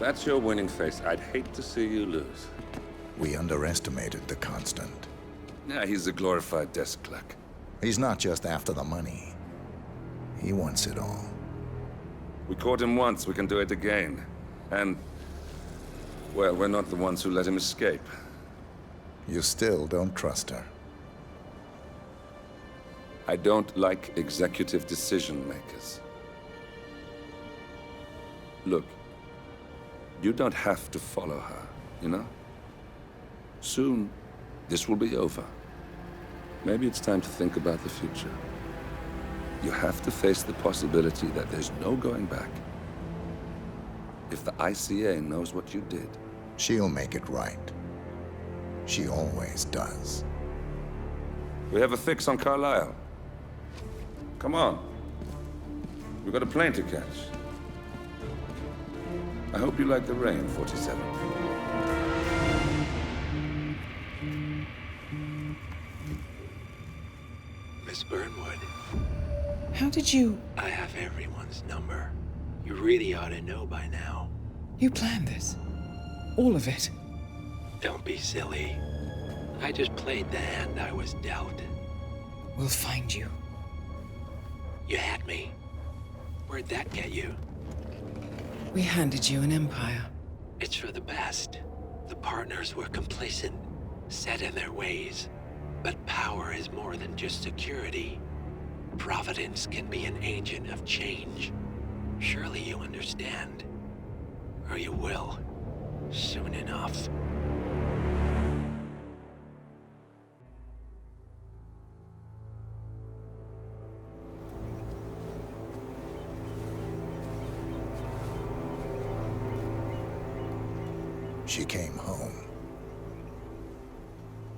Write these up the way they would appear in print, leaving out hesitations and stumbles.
that's your winning face, I'd hate to see you lose. We underestimated the Constant. Yeah, he's a glorified desk clerk. He's not just after the money. He wants it all. We caught him once, we can do it again. And, well, we're not the ones who let him escape. You still don't trust her. I don't like executive decision makers. Look, you don't have to follow her, you know? Soon, this will be over. Maybe it's time to think about the future. You have to face the possibility that there's no going back. If the ICA knows what you did... She'll make it right. She always does. We have a fix on Carlisle. Come on. We've got a plane to catch. I hope you like the rain, 47. Miss Burnwood. How did you... I have everyone's number. You really ought to know by now. You planned this? All of it? Don't be silly. I just played the hand I was dealt. We'll find you. You had me. Where'd that get you? We handed you an empire. It's for the best. The partners were complacent, set in their ways. But power is more than just security. Providence can be an agent of change. Surely you understand. Or you will. Soon enough. She came home.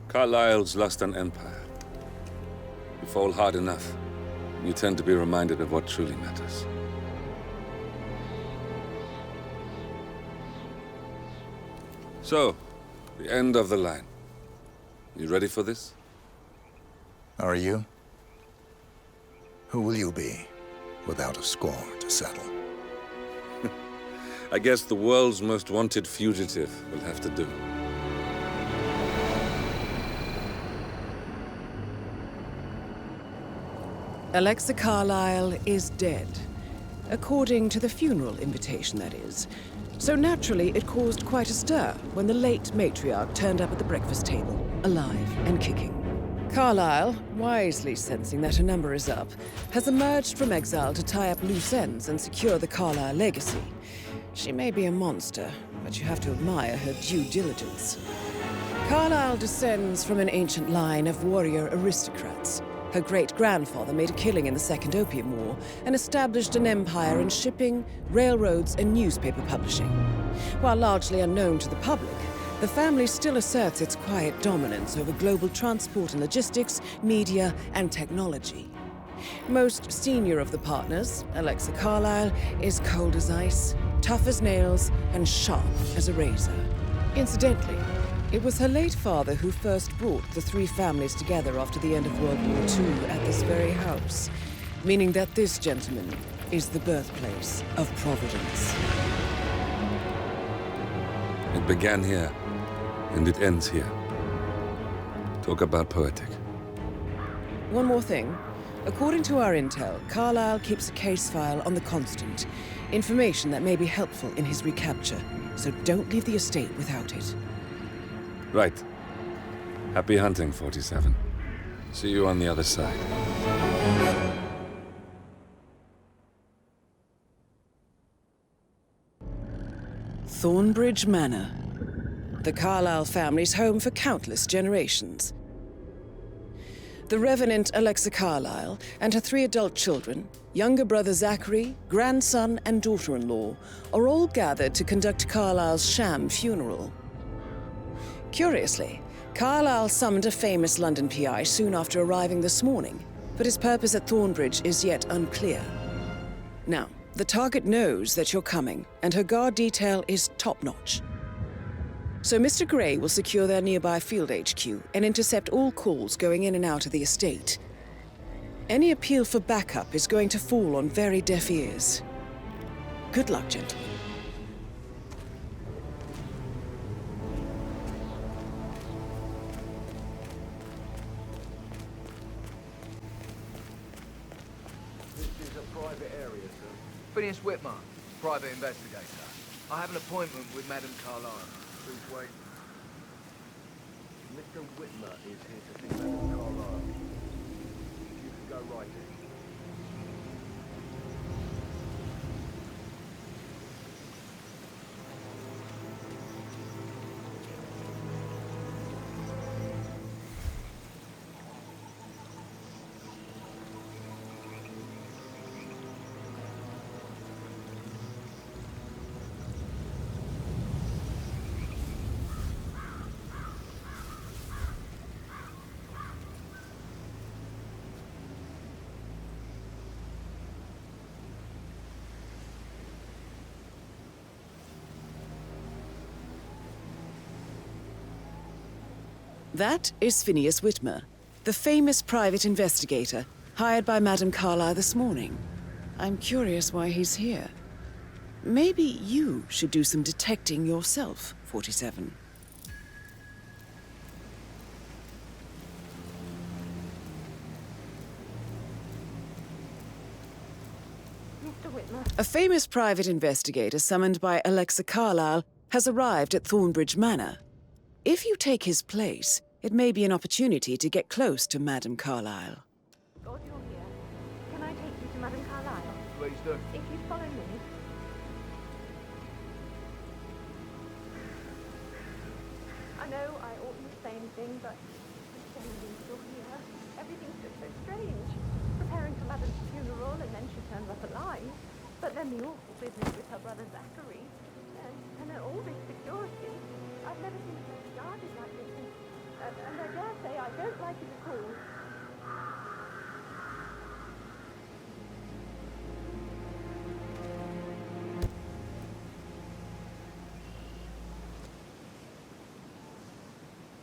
Carlisle's lost an empire. You fall hard enough, you tend to be reminded of what truly matters. So, the end of the line. You ready for this? Are you? Who will you be, without a score to settle? I guess the world's most wanted fugitive will have to do. Alexa Carlisle is dead. According to the funeral invitation, that is. So naturally, it caused quite a stir when the late matriarch turned up at the breakfast table, alive and kicking. Carlisle, wisely sensing that her number is up, has emerged from exile to tie up loose ends and secure the Carlisle legacy. She may be a monster, but you have to admire her due diligence. Carlisle descends from an ancient line of warrior aristocrats. Her great-grandfather made a killing in the Second Opium War and established an empire in shipping, railroads, and newspaper publishing. While largely unknown to the public, the family still asserts its quiet dominance over global transport and logistics, media, and technology. Most senior of the partners, Alexa Carlisle, is cold as ice, tough as nails, and sharp as a razor. Incidentally, it was her late father who first brought the three families together after the end of World War II at this very house, meaning that this gentleman is the birthplace of Providence. It began here, and it ends here. Talk about poetic. One more thing. According to our intel, Carlisle keeps a case file on the Constant. Information that may be helpful in his recapture, so don't leave the estate without it. Right. Happy hunting, 47. See you on the other side. Thornbridge Manor. The Carlisle family's home for countless generations. The Revenant Alexa Carlisle and her 3 adult children, younger brother Zachary, grandson, and daughter-in-law, are all gathered to conduct Carlisle's sham funeral. Curiously, Carlisle summoned a famous London PI soon after arriving this morning, but his purpose at Thornbridge is yet unclear. Now, the target knows that you're coming, and her guard detail is top-notch. So Mr. Gray will secure their nearby field HQ and intercept all calls going in and out of the estate. Any appeal for backup is going to fall on very deaf ears. Good luck, gentlemen. private area, sir. Phineas Whitman, private investigator. I have an appointment with Madame Carlyle. Please wait. Mr. Whitmer is here to see Madame Carlyle. You can go right in. That is Phineas Whitmer, the famous private investigator hired by Madame Carlyle this morning. I'm curious why he's here. Maybe you should do some detecting yourself, 47. Mr. Whitmer. A famous private investigator summoned by Alexa Carlyle has arrived at Thornbridge Manor. If you take his place, it may be an opportunity to get close to Madame Carlyle. God, you're here. Can I take you to Madame Carlyle? Please do. If you follow me. I know I oughtn't say anything, but I'm still here. Everything's just so strange. Preparing for Madame's funeral, and then she turns up alive. But then the awful business with her brother Zachary. And all this security. I've never seen it guarded like this. And I dare say I don't like it at all.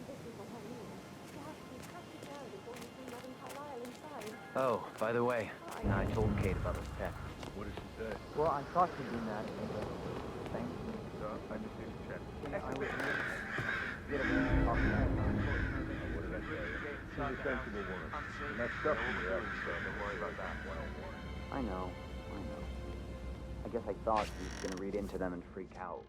This is what I mean. You have to be pretty down before you see Madame Carlyle inside. Oh, by the way, I told Kate about this check. What did she say? Well, I thought she'd be mad at me, but thank you. I just need to check. I was What did I say? She's a sensible woman. And that stuff in the other stuff, don't worry about that. I know. I guess I thought she was gonna read into them and freak out.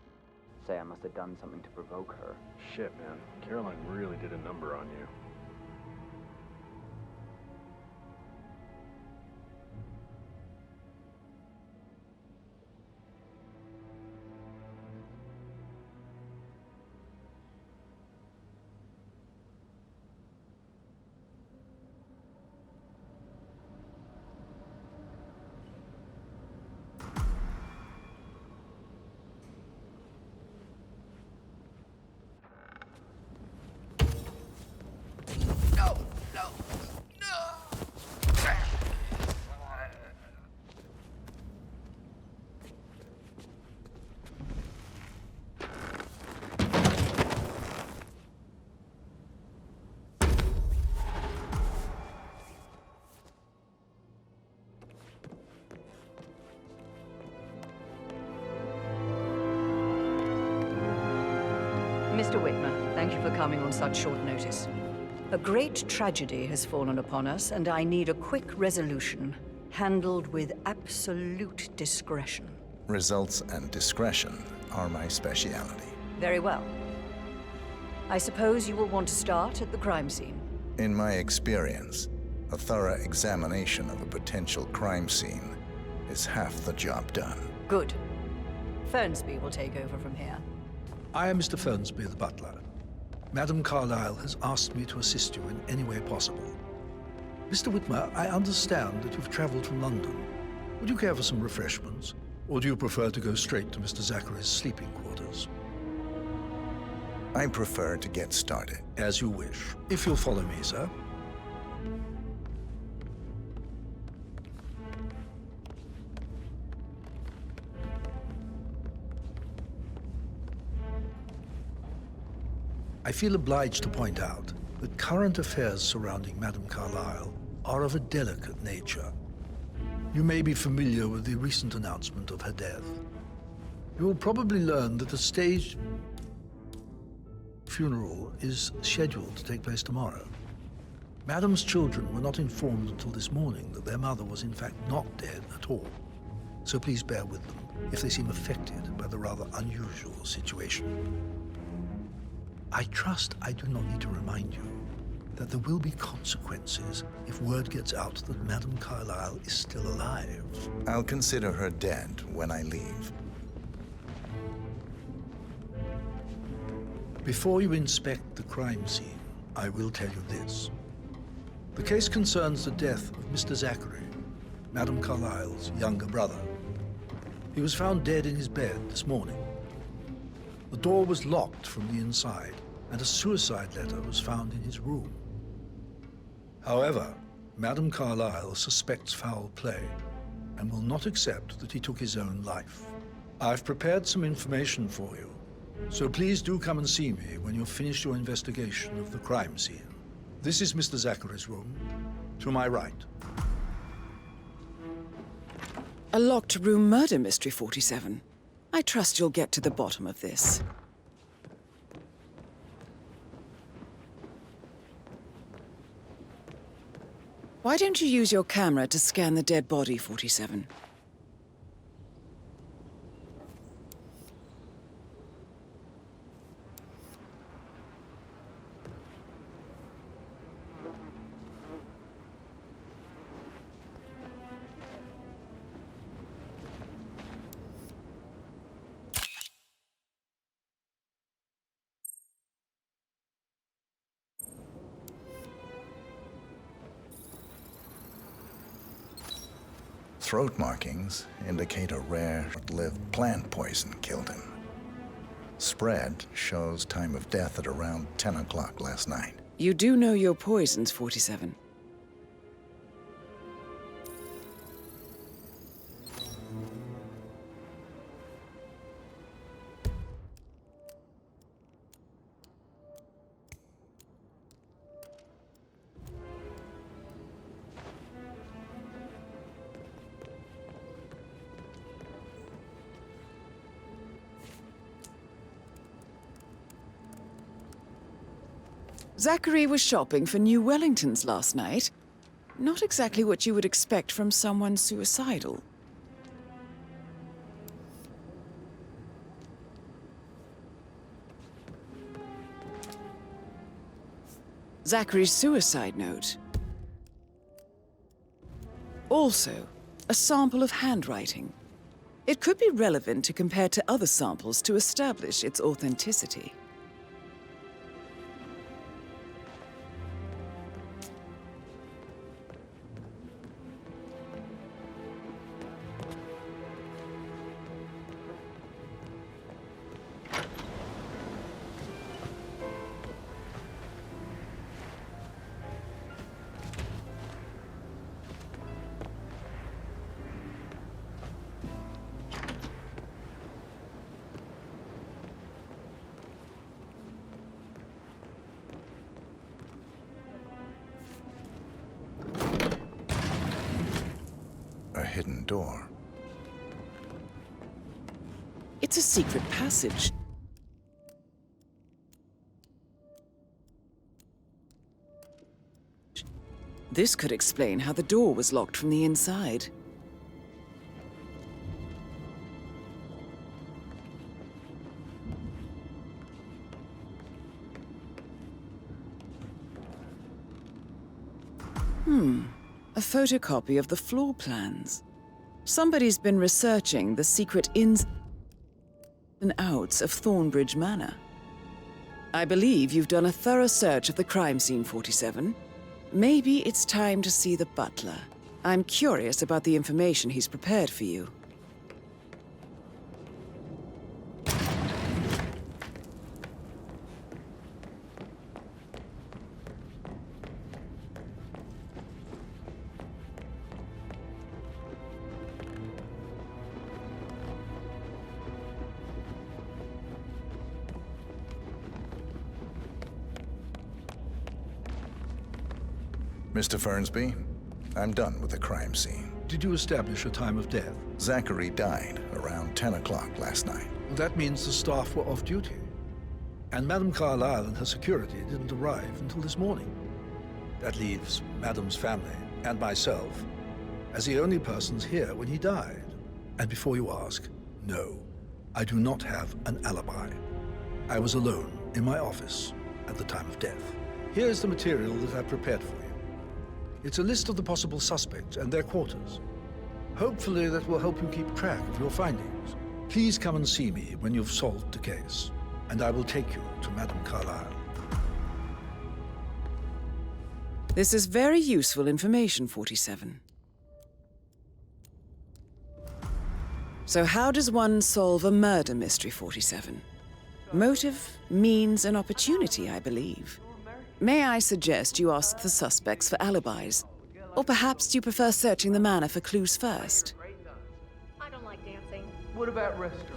Say I must have done something to provoke her. Shit, man. Caroline really did a number on you. Mr. Whitmer, thank you for coming on such short notice. A great tragedy has fallen upon us, and I need a quick resolution, handled with absolute discretion. Results and discretion are my speciality. Very well. I suppose you will want to start at the crime scene. In my experience, a thorough examination of a potential crime scene is half the job done. Good. Fernsby will take over from here. I am Mr. Fernsby, the butler. Madame Carlyle has asked me to assist you in any way possible. Mr. Whitmer, I understand that you've traveled from London. Would you care for some refreshments? Or do you prefer to go straight to Mr. Zachary's sleeping quarters? I prefer to get started. As you wish. If you'll follow me, sir. I feel obliged to point out that current affairs surrounding Madame Carlyle are of a delicate nature. You may be familiar with the recent announcement of her death. You will probably learn that a staged funeral is scheduled to take place tomorrow. Madam's children were not informed until this morning that their mother was in fact not dead at all. So please bear with them if they seem affected by the rather unusual situation. I trust I do not need to remind you that there will be consequences if word gets out that Madame Carlyle is still alive. I'll consider her dead when I leave. Before you inspect the crime scene, I will tell you this. The case concerns the death of Mr. Zachary, Madame Carlyle's younger brother. He was found dead in his bed this morning. The door was locked from the inside, and a suicide letter was found in his room. However, Madame Carlyle suspects foul play and will not accept that he took his own life. I've prepared some information for you, so please do come and see me when you've finished your investigation of the crime scene. This is Mr. Zachary's room, to my right. A locked room murder mystery, 47. I trust you'll get to the bottom of this. Why don't you use your camera to scan the dead body, 47? Throat markings indicate a rare, short-lived plant poison killed him. Spread shows time of death at around 10 o'clock last night. You do know your poisons, 47. Zachary was shopping for new Wellingtons last night. Not exactly what you would expect from someone suicidal. Zachary's suicide note. Also, a sample of handwriting. It could be relevant to compare to other samples to establish its authenticity. A hidden door. It's a secret passage. This could explain how the door was locked from the inside. A photocopy of the floor plans. Somebody's been researching the secret ins and outs of Thornbridge Manor. I believe you've done a thorough search of the crime scene, 47. Maybe it's time to see the butler. I'm curious about the information he's prepared for you. Mr. Fernsby, I'm done with the crime scene. Did you establish a time of death? Zachary died around 10 o'clock last night. Well, that means the staff were off duty. And Madame Carlyle and her security didn't arrive until this morning. That leaves Madam's family and myself as the only persons here when he died. And before you ask, no, I do not have an alibi. I was alone in my office at the time of death. Here's the material that I've prepared for you. It's a list of the possible suspects and their quarters. Hopefully that will help you keep track of your findings. Please come and see me when you've solved the case, and I will take you to Madame Carlyle. This is very useful information, 47. So how does one solve a murder mystery, 47? Motive, means, and opportunity, I believe. May I suggest you ask the suspects for alibis? Or perhaps do you prefer searching the manor for clues first? I don't like dancing. What about restaurants?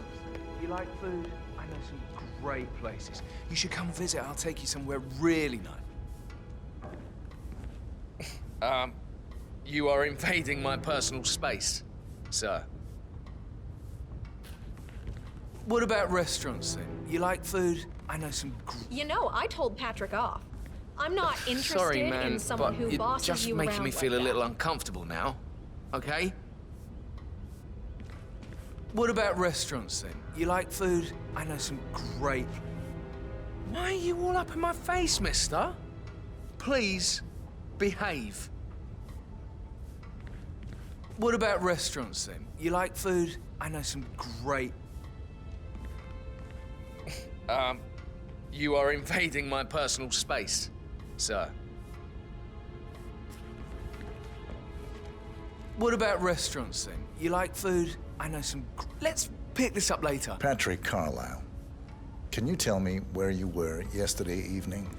You like food? I know some great places. You should come visit. I'll take you somewhere really nice. You are invading my personal space, sir. What about restaurants, then? You like food? I know some You know, I told Patrick off. I'm not interested Sorry, man, in someone but who you're bosses just you making around me feel like a little that. uncomfortable now, okay? What about restaurants, then? You like food? I know some great... Why are you all up in my face, mister? Please, behave. What about restaurants, then? You like food? I know some great... You are invading my personal space, sir. What about restaurants, then? You like food? I know some... Let's pick this up later. Patrick Carlyle, can you tell me where you were yesterday evening?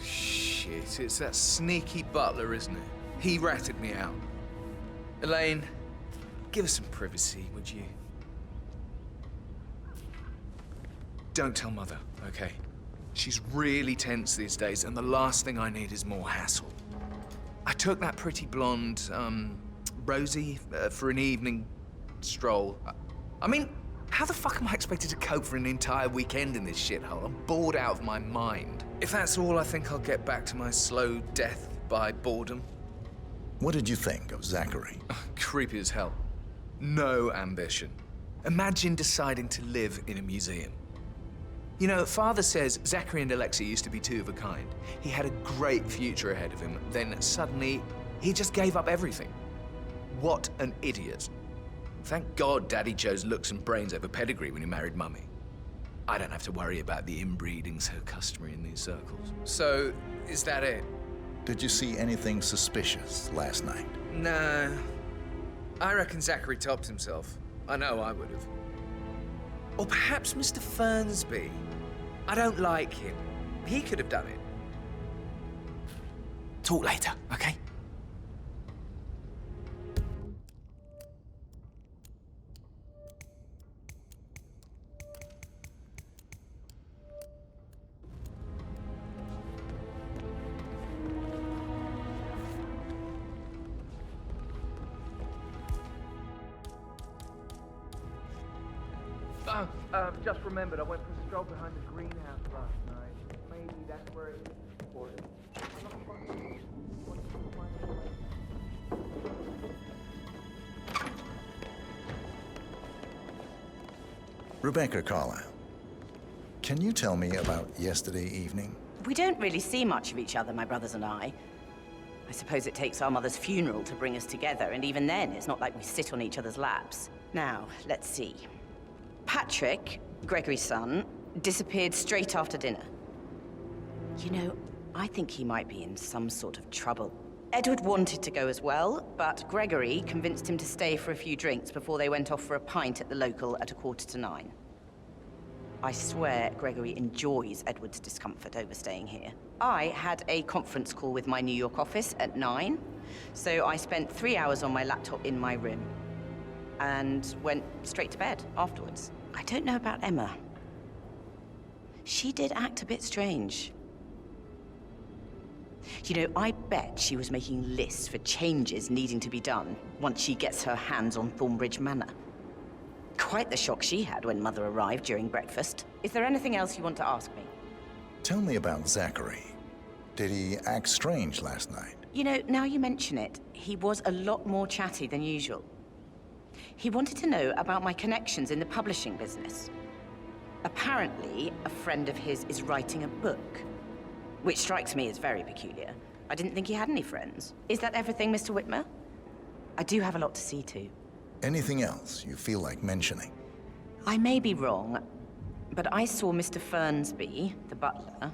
Shit, it's that sneaky butler, isn't it? He ratted me out. Elaine, give us some privacy, would you? Don't tell Mother, okay? She's really tense these days, and the last thing I need is more hassle. I took that pretty blonde, Rosie, for an evening stroll. I mean, how the fuck am I expected to cope for an entire weekend in this shithole? I'm bored out of my mind. If that's all, I think I'll get back to my slow death by boredom. What did you think of Zachary? Creepy as hell. No ambition. Imagine deciding to live in a museum. You know, Father says Zachary and Alexia used to be two of a kind. He had a great future ahead of him, then suddenly, he just gave up everything. What an idiot. Thank God Daddy chose looks and brains over pedigree when he married Mummy. I don't have to worry about the inbreeding so customary in these circles. So, is that it? Did you see anything suspicious last night? No. I reckon Zachary topped himself. I know I would have. Or perhaps Mr. Fernsby. I don't like him. He could have done it. Talk later, okay? Just remembered, I went for a stroll behind the greenhouse last night. Maybe that's where it is. Or Rebecca Carlyle, can you tell me about yesterday evening? We don't really see much of each other, my brothers and I. I suppose it takes our mother's funeral to bring us together, and even then, it's not like we sit on each other's laps. Now, let's see. Patrick, Gregory's son, disappeared straight after dinner. You know, I think he might be in some sort of trouble. Edward wanted to go as well, but Gregory convinced him to stay for a few drinks before they went off for a pint at the local at 9:15. I swear Gregory enjoys Edward's discomfort overstaying here. I had a conference call with my New York office at 9, so I spent 3 hours on my laptop in my room and went straight to bed afterwards. I don't know about Emma. She did act a bit strange. You know, I bet she was making lists for changes needing to be done once she gets her hands on Thornbridge Manor. Quite the shock she had when Mother arrived during breakfast. Is there anything else you want to ask me? Tell me about Zachary. Did he act strange last night? You know, now you mention it, he was a lot more chatty than usual. He wanted to know about my connections in the publishing business. Apparently, a friend of his is writing a book, which strikes me as very peculiar. I didn't think he had any friends. Is that everything, Mr. Whitmer? I do have a lot to see to. Anything else you feel like mentioning? I may be wrong, but I saw Mr. Fernsby, the butler,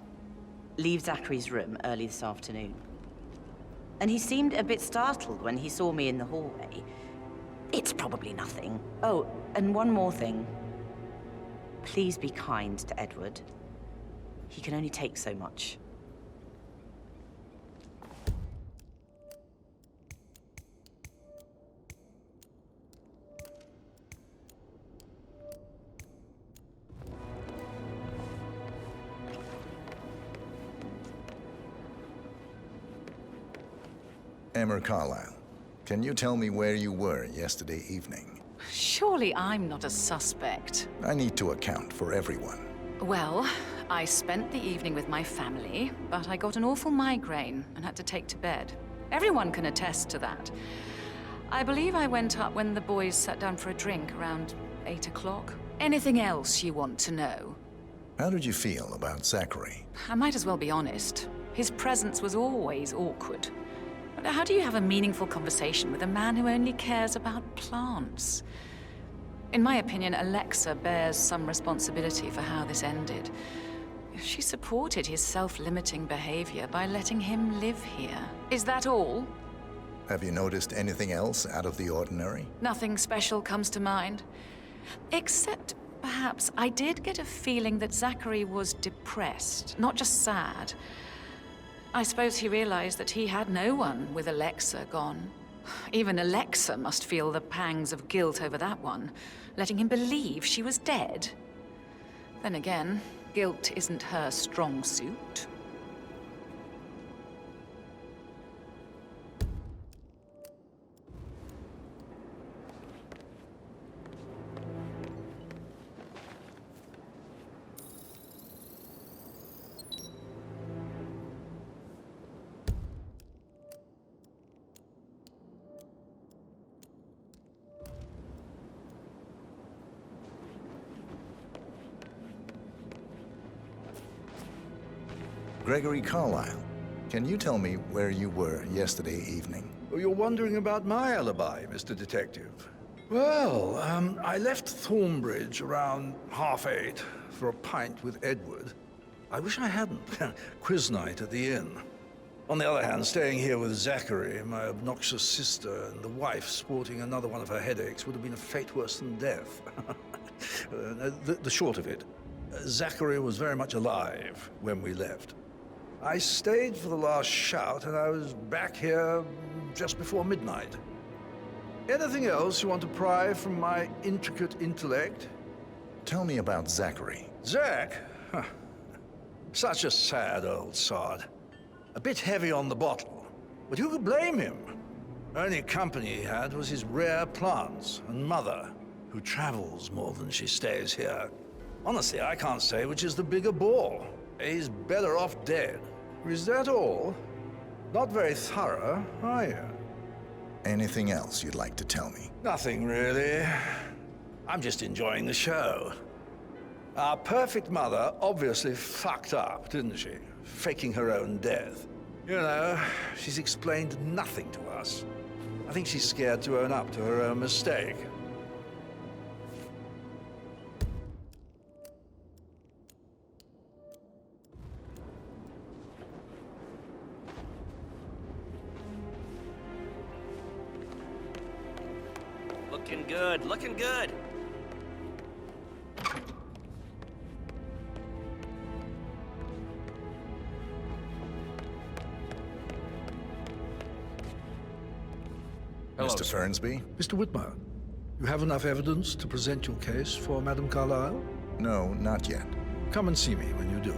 leave Zachary's room early this afternoon. And he seemed a bit startled when he saw me in the hallway. It's probably nothing. Oh, and one more thing. Please be kind to Edward. He can only take so much. Emma Carlyle, can you tell me where you were yesterday evening? Surely I'm not a suspect. I need to account for everyone. Well, I spent the evening with my family, but I got an awful migraine and had to take to bed. Everyone can attest to that. I believe I went up when the boys sat down for a drink around 8 o'clock. Anything else you want to know? How did you feel about Zachary? I might as well be honest. His presence was always awkward. But how do you have a meaningful conversation with a man who only cares about plants? In my opinion, Alexa bears some responsibility for how this ended. She supported his self-limiting behavior by letting him live here. Is that all? Have you noticed anything else out of the ordinary? Nothing special comes to mind. Except, perhaps, I did get a feeling that Zachary was depressed, not just sad. I suppose he realized that he had no one with Alexa gone. Even Alexa must feel the pangs of guilt over that one, letting him believe she was dead. Then again, guilt isn't her strong suit. Gregory Carlyle, can you tell me where you were yesterday evening? Oh, you're wondering about my alibi, Mr. Detective. Well, I left Thornbridge around 8:30 for a pint with Edward. I wish I hadn't. Quiz night at the inn. On the other hand, staying here with Zachary, my obnoxious sister, and the wife sporting another one of her headaches would have been a fate worse than death. The short of it, Zachary was very much alive when we left. I stayed for the last shout, and I was back here just before midnight. Anything else you want to pry from my intricate intellect? Tell me about Zachary. Zach? Huh. Such a sad old sod. A bit heavy on the bottle, but who could blame him? Only company he had was his rare plants and mother, who travels more than she stays here. Honestly, I can't say which is the bigger bore. He's better off dead. Is that all? Not very thorough, are you? Anything else you'd like to tell me? Nothing, really. I'm just enjoying the show. Our perfect mother obviously fucked up, didn't she? Faking her own death. You know, she's explained nothing to us. I think she's scared to own up to her own mistake. Looking good, looking good. Hello, Mr. Fernsby? Mr. Whitmer, you have enough evidence to present your case for Madame Carlyle? No, not yet. Come and see me when you do.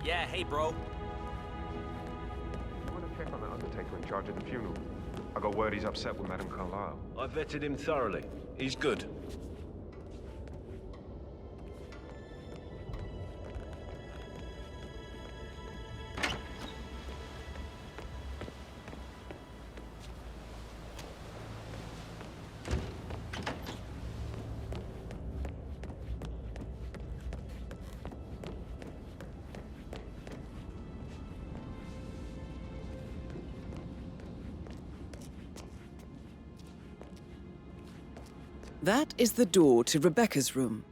Yeah, hey, bro. I want to check on the undertaker in charge of the funeral. I got word he's upset with Madame Carlyle. I vetted him thoroughly. He's good. That is the door to Rebecca's room.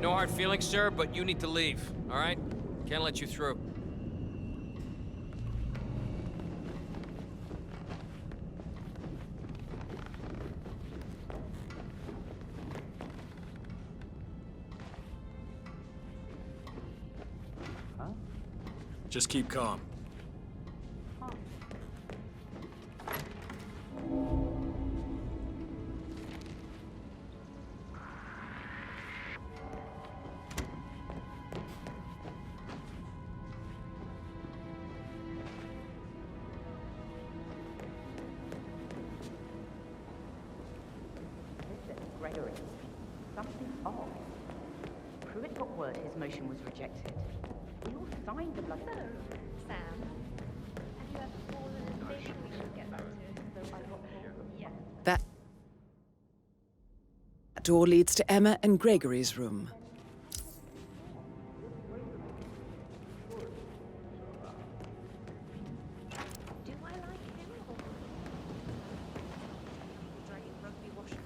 No hard feelings, sir, but you need to leave, all right? Can't let you through. Just keep calm. Gregory, something's off. Pruitt got word his motion was rejected. We all signed the blood. So, Sam, have you ever fallen asleep? We should get back to the yeah. That door leads to Emma and Gregory's room. Do I like him or dragging rugby washout?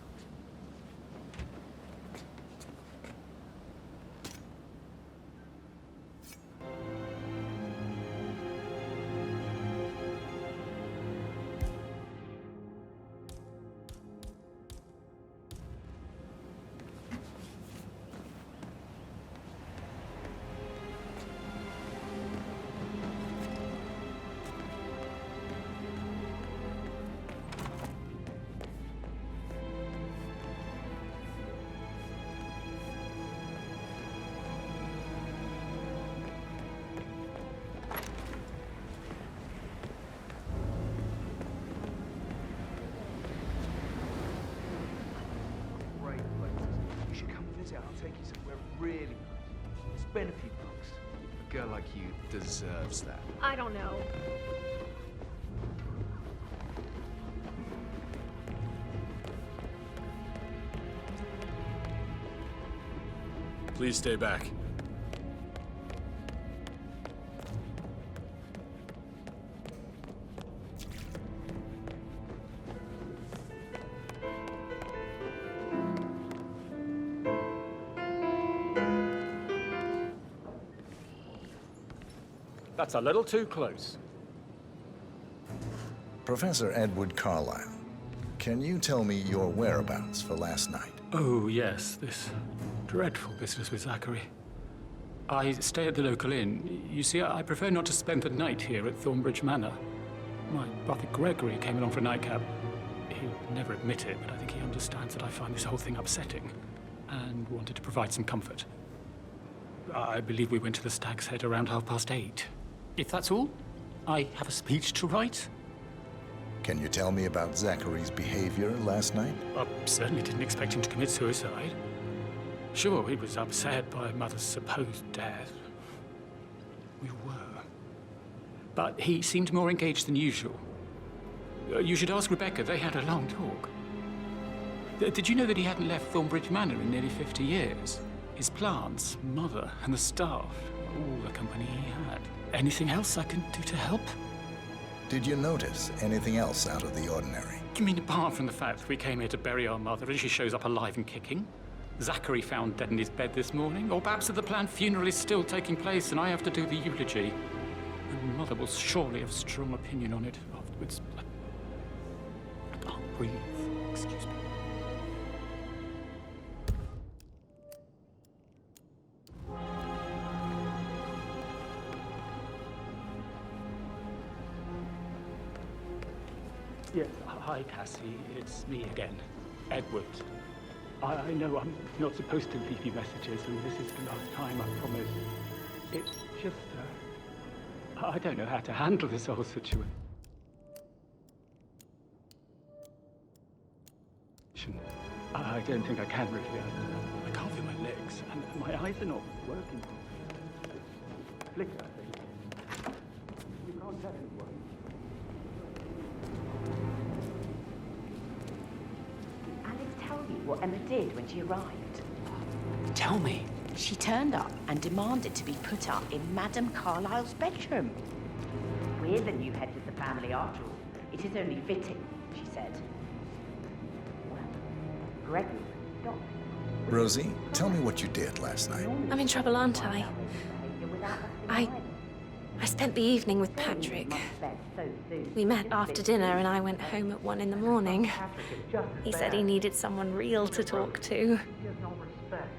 Great places. You should come visit. I'll take you somewhere really nice. Spend a few bucks. A girl like you deserves that. I don't know. Please stay back. That's a little too close. Professor Edward Carlyle, can you tell me your whereabouts for last night? Oh, yes, this dreadful business with Zachary. I stay at the local inn. You see, I prefer not to spend the night here at Thornbridge Manor. My brother Gregory came along for a nightcap. He'd never admit it, but I think he understands that I find this whole thing upsetting and wanted to provide some comfort. I believe we went to the Stag's Head around 8:30. If that's all, I have a speech to write. Can you tell me about Zachary's behavior last night? I certainly didn't expect him to commit suicide. Sure, he was upset by Mother's supposed death. We were. But he seemed more engaged than usual. You should ask Rebecca. They had a long talk. Did you know that he hadn't left Thornbridge Manor in nearly 50 years? His plants, Mother, and the staff, all the company he had. Anything else I can do to help? Did you notice anything else out of the ordinary? You mean apart from the fact that we came here to bury our mother and she shows up alive and kicking? Zachary found dead in his bed this morning? Or perhaps that the planned funeral is still taking place and I have to do the eulogy? And Mother will surely have a strong opinion on it afterwards. I can't breathe. Excuse me. Yes, Hi, Cassie. It's me again. Edward. I know I'm not supposed to leave you messages, and this is the last time, I promise. It's just, I don't know how to handle this whole situation. I don't think I can really. I can't feel my legs, and my eyes are not working properly. Flicker, I think. You can't tell anyone. Alex tell you what Emma did when she arrived? Tell me. She turned up and demanded to be put up in Madame Carlyle's bedroom. We're the new heads of the family after all. It is only fitting, she said. Well, Gregory stopped. Rosie, tell me what you did last night. I'm in trouble, aren't I? I spent the evening with Patrick. We met after dinner and I went home at 1 in the morning. He said he needed someone real to talk to.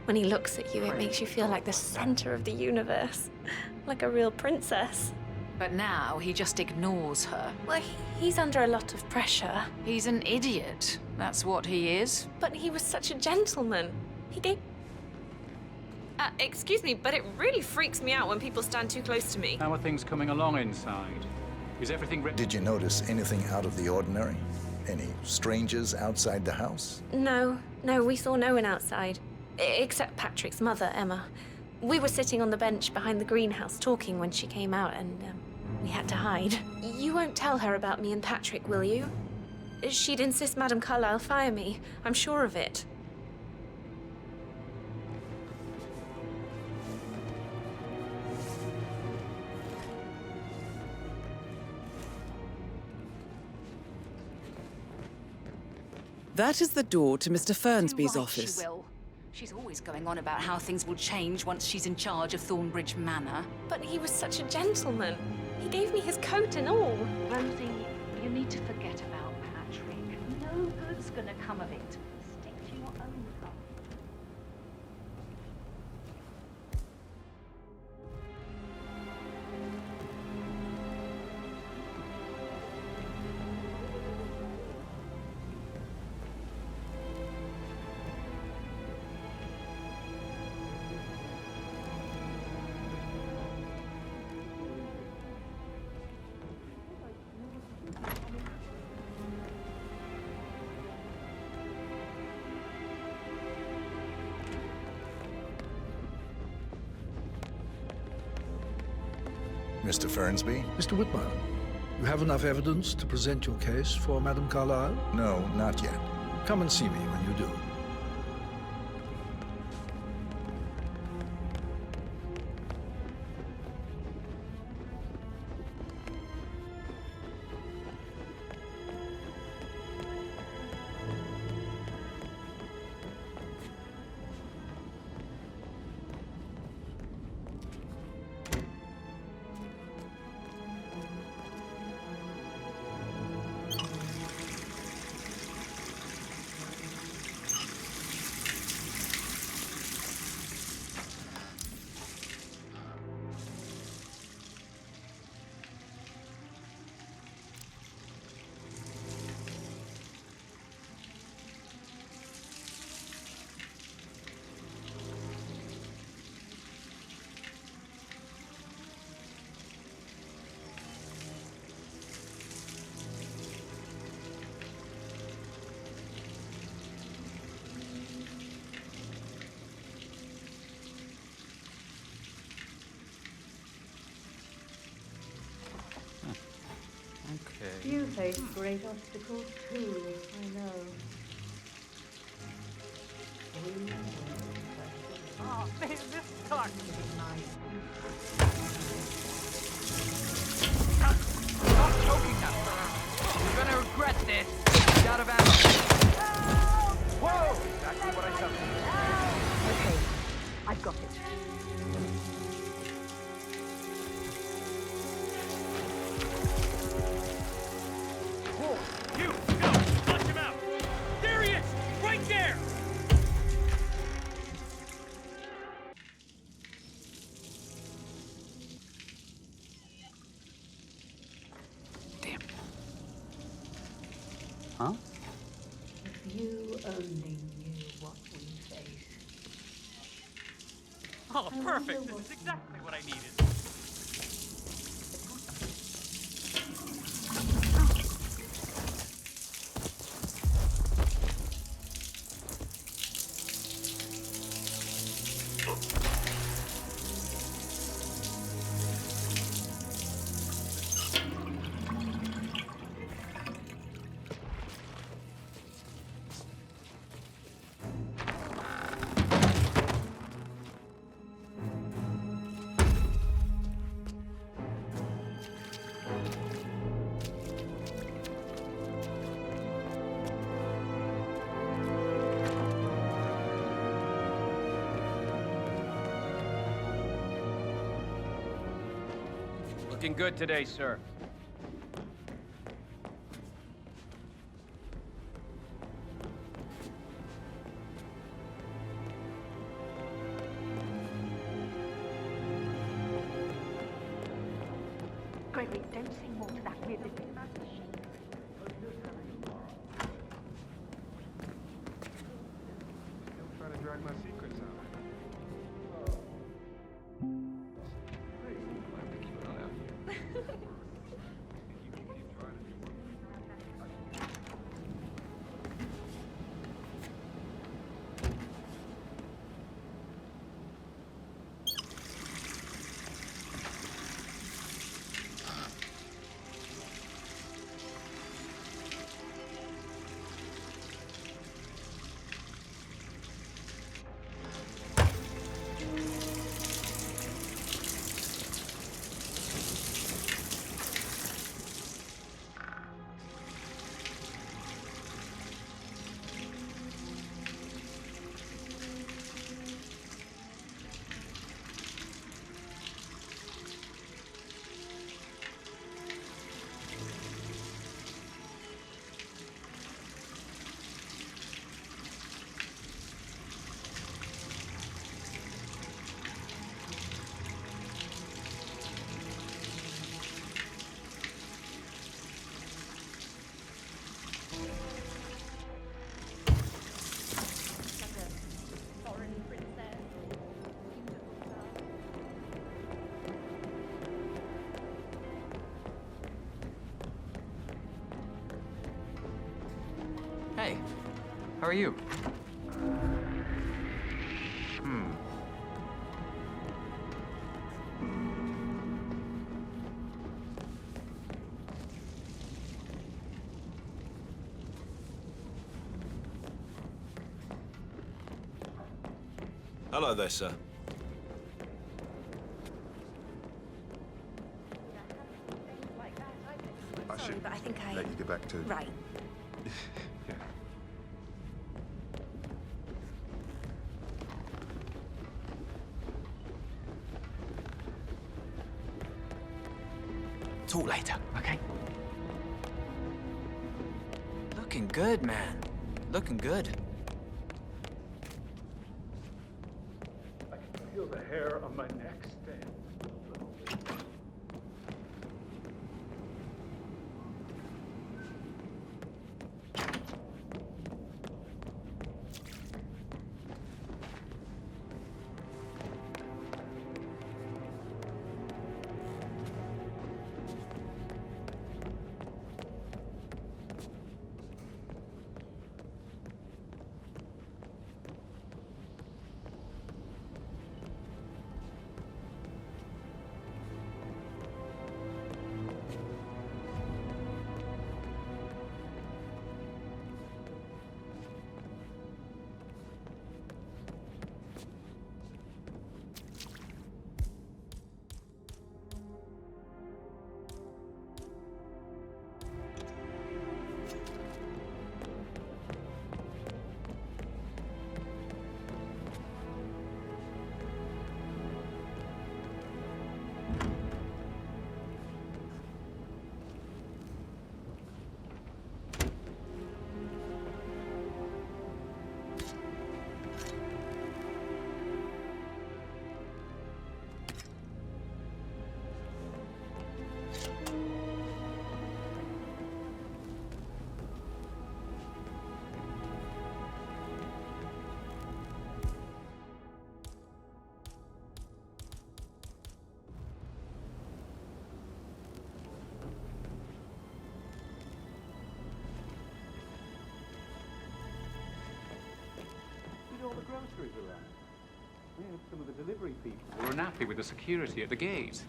When he looks at you, it makes you feel like the center of the universe. Like a real princess. But now he just ignores her. Well, he's under a lot of pressure. He's an idiot. That's what he is. But he was such a gentleman. He gave... excuse me, but it really freaks me out when people stand too close to me. How are things coming along inside? Is everything ready? Did you notice anything out of the ordinary? Any strangers outside the house? No, we saw no one outside. Except Patrick's mother, Emma. We were sitting on the bench behind the greenhouse talking when she came out and we had to hide. You won't tell her about me and Patrick, will you? She'd insist Madame Carlyle fire me. I'm sure of it. That is the door to Mr. Fernsby's Too right, office. She will. She's always going on about how things will change once she's in charge of Thornbridge Manor. But he was such a gentleman. He gave me his coat and all. Rosie, you need to forget about Patrick. No good's gonna come of it. Stick to your own stuff. Mr. Fernsby? Mr. Whitmer, you have enough evidence to present your case for Madame Carlyle? No, not yet. Come and see me when you do. Okay. You face great obstacles too, I know. Oh, man, this sucks. Stop choking us. You're gonna regret this. Get out of ammo. Whoa! Exactly what I said. Okay, I've got it. You! Go! Flush him out! There he is! Right there! only knew what we face. Oh, perfect. This is exactly what I needed. Looking good today, sir. Gregory, don't say more to that weird little... Don't try to drag my secrets out. Hey, how are you? Hello there, sir. I should but I think I... let you get back to... Right. Yeah. Talk later, okay? Looking good, man. Looking good. I can feel the hair on my neck stand. groceries around. We had some of the delivery people who were unhappy with the security at the gate.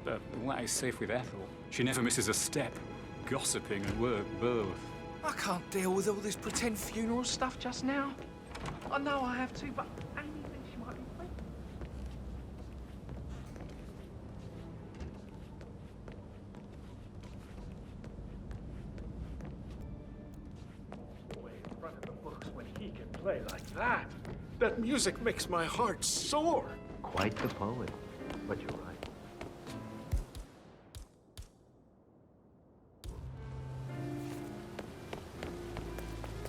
But that is safe with Ethel. She never misses a step. Gossiping and work both. I can't deal with all this pretend funeral stuff just now. I know I have to, but Amy thinks she might be free. Way in front of the books when he can play like that. That music makes my heart soar. Quite the poet, but you're right.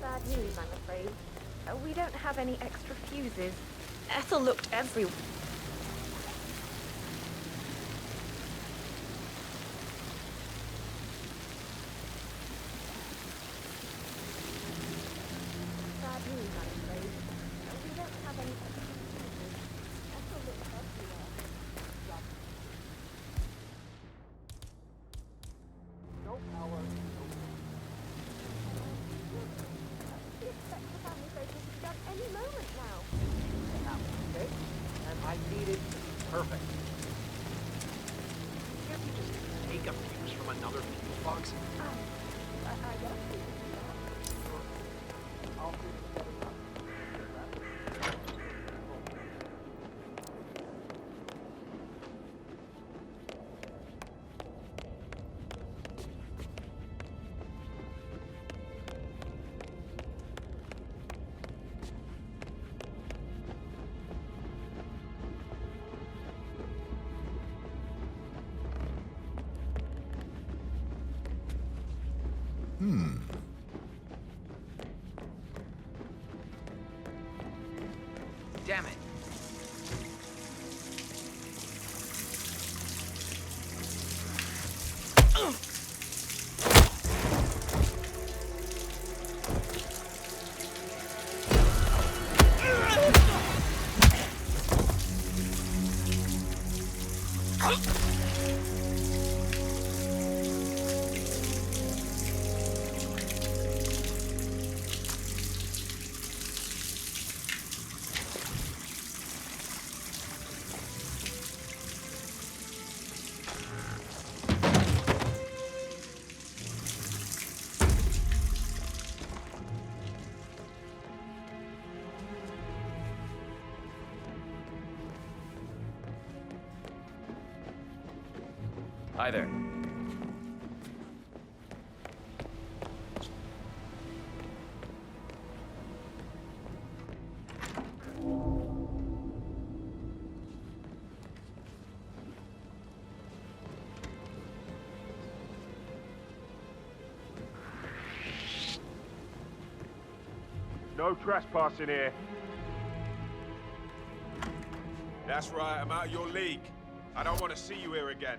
Bad news, I'm afraid. We don't have any extra fuses. Ethel looked everywhere. Bad news, I'm afraid. We don't have any extra fuses. Ethel looked everywhere. No power, no We expect the family photos to be done any moment now. okay? And I need it to be perfect. Can't we just take a fuse from another fuse box? I guess we can do that. I'll put it together. Damn it. Hi there. No trespassing here. That's right, I'm out of your league. I don't want to see you here again.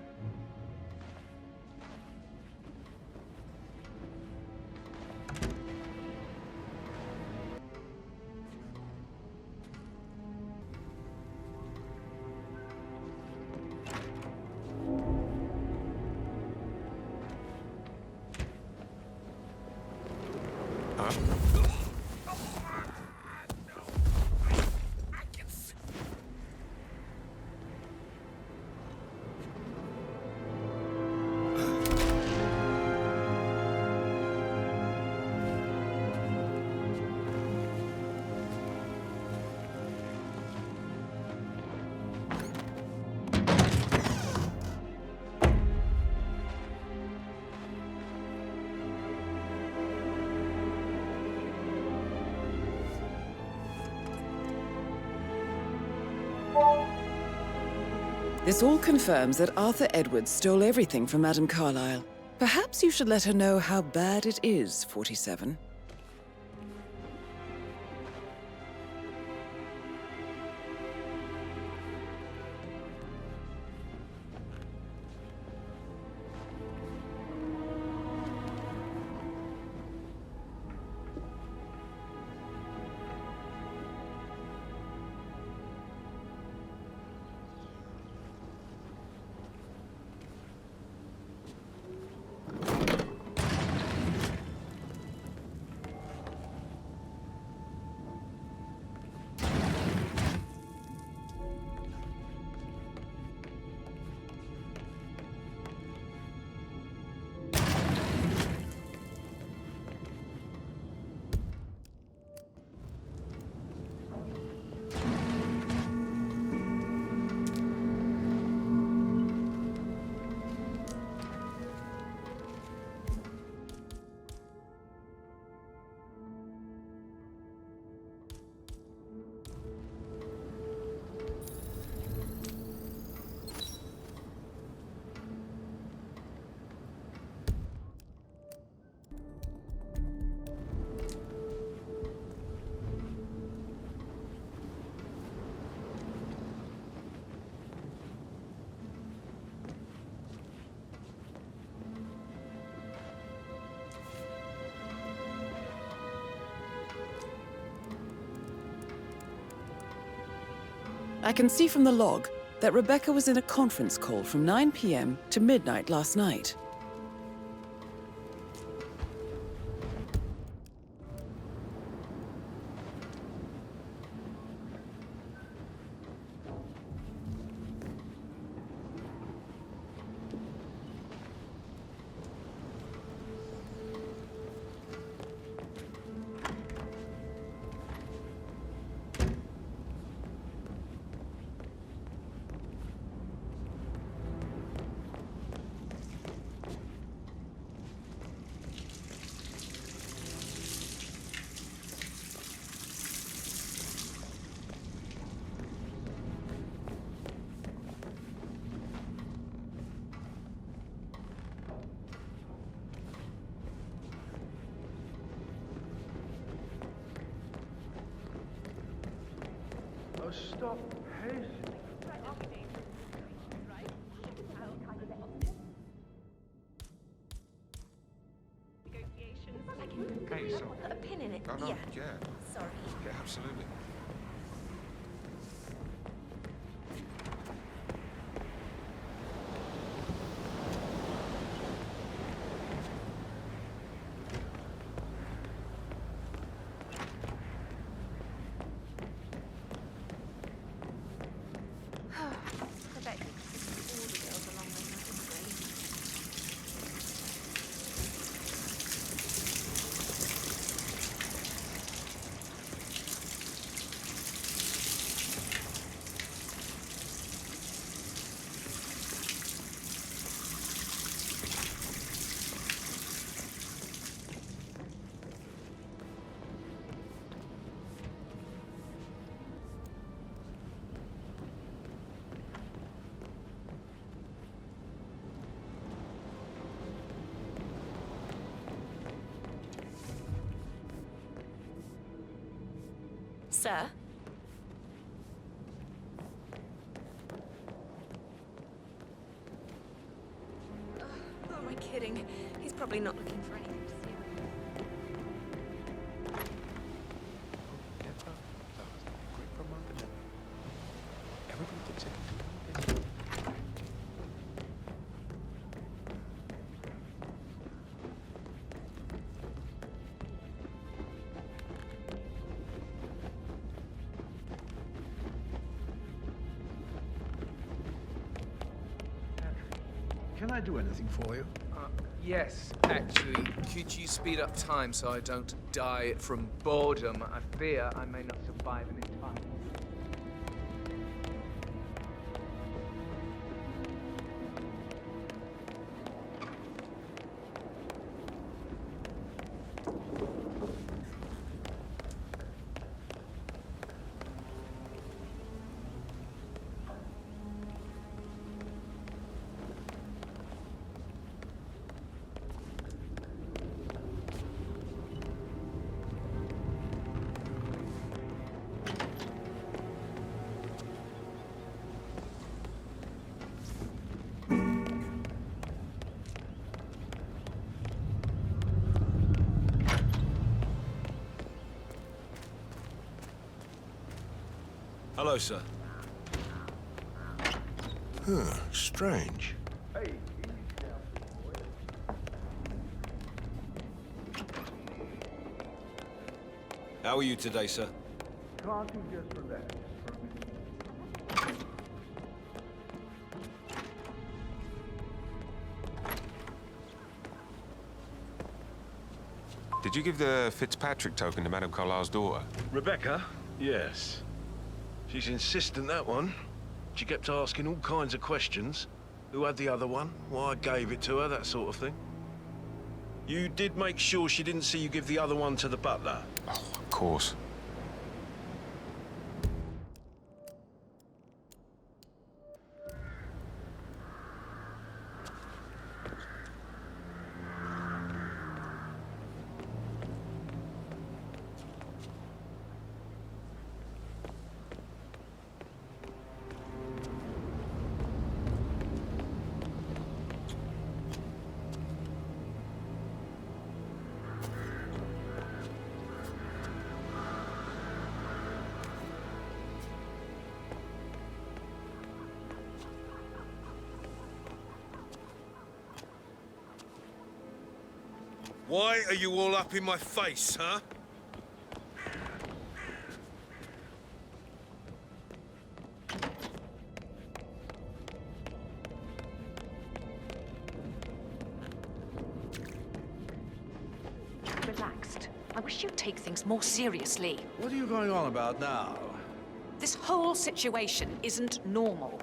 This all confirms that Arthur Edwards stole everything from Madame Carlyle. Perhaps you should let her know how bad it is, 47. I can see from the log that Rebecca was in a conference call from 9 p.m. to midnight last night. Oh, stop pacing. Okay, so... Put a pin in it. No, Yeah. Sorry. Yeah, absolutely. I bet you could see all the girls along with that, wouldn't they? Sir? Oh, who am I kidding? He's probably not looking for anything to see. Everybody thinks it. Can I do anything for you? Yes, actually. Could you speed up time so I don't die from boredom? I fear I may not survive in time. Hello, sir. Huh, strange. Hey, How are you today, sir? can't you just relax for a minute? Did you give the Fitzpatrick token to Madame Carlyle's daughter? Rebecca? Yes. She's insistent, that one. She kept asking all kinds of questions. Who had the other one? Why I gave it to her, that sort of thing. You did make sure she didn't see you give the other one to the butler? Oh, of course. Why are you all up in my face, huh? Relaxed. I wish you'd take things more seriously. What are you going on about now? This whole situation isn't normal.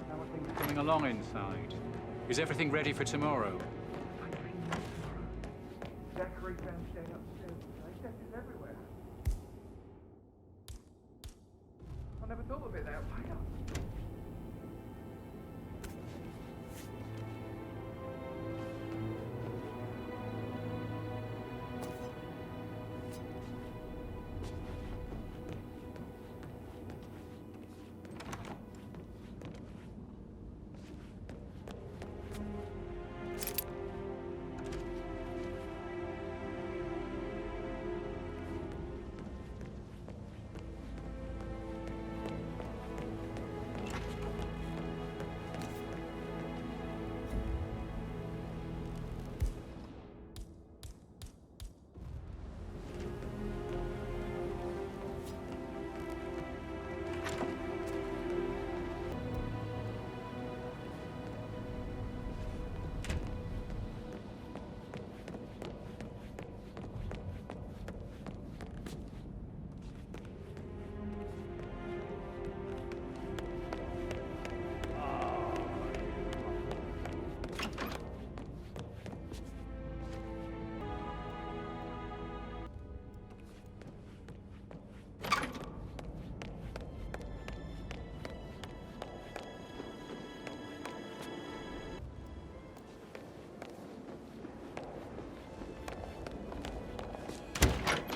How are things coming along inside? Is everything ready for tomorrow? Zachary found staying upstairs tonight. Death is everywhere. I never thought of it that way.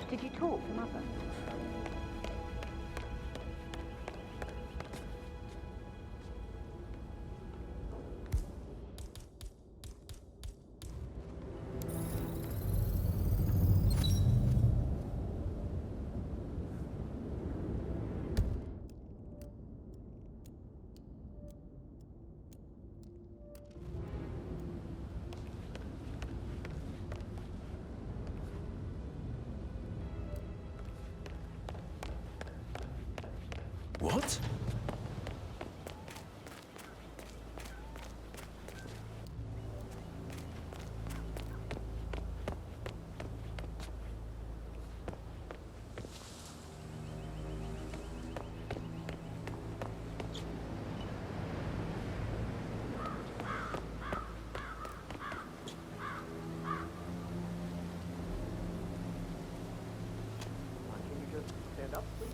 Did you talk to Mother? What? Can you just stand up, please?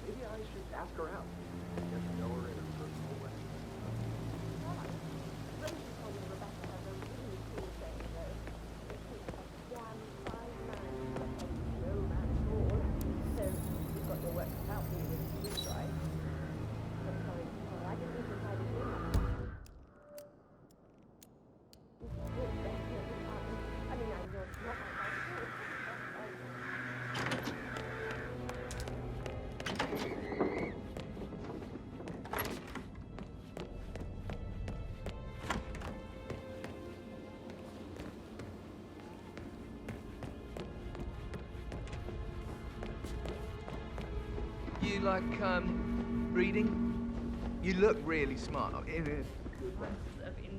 Maybe I should ask her out. Get to know her in a personal way. You like, reading? You look really smart.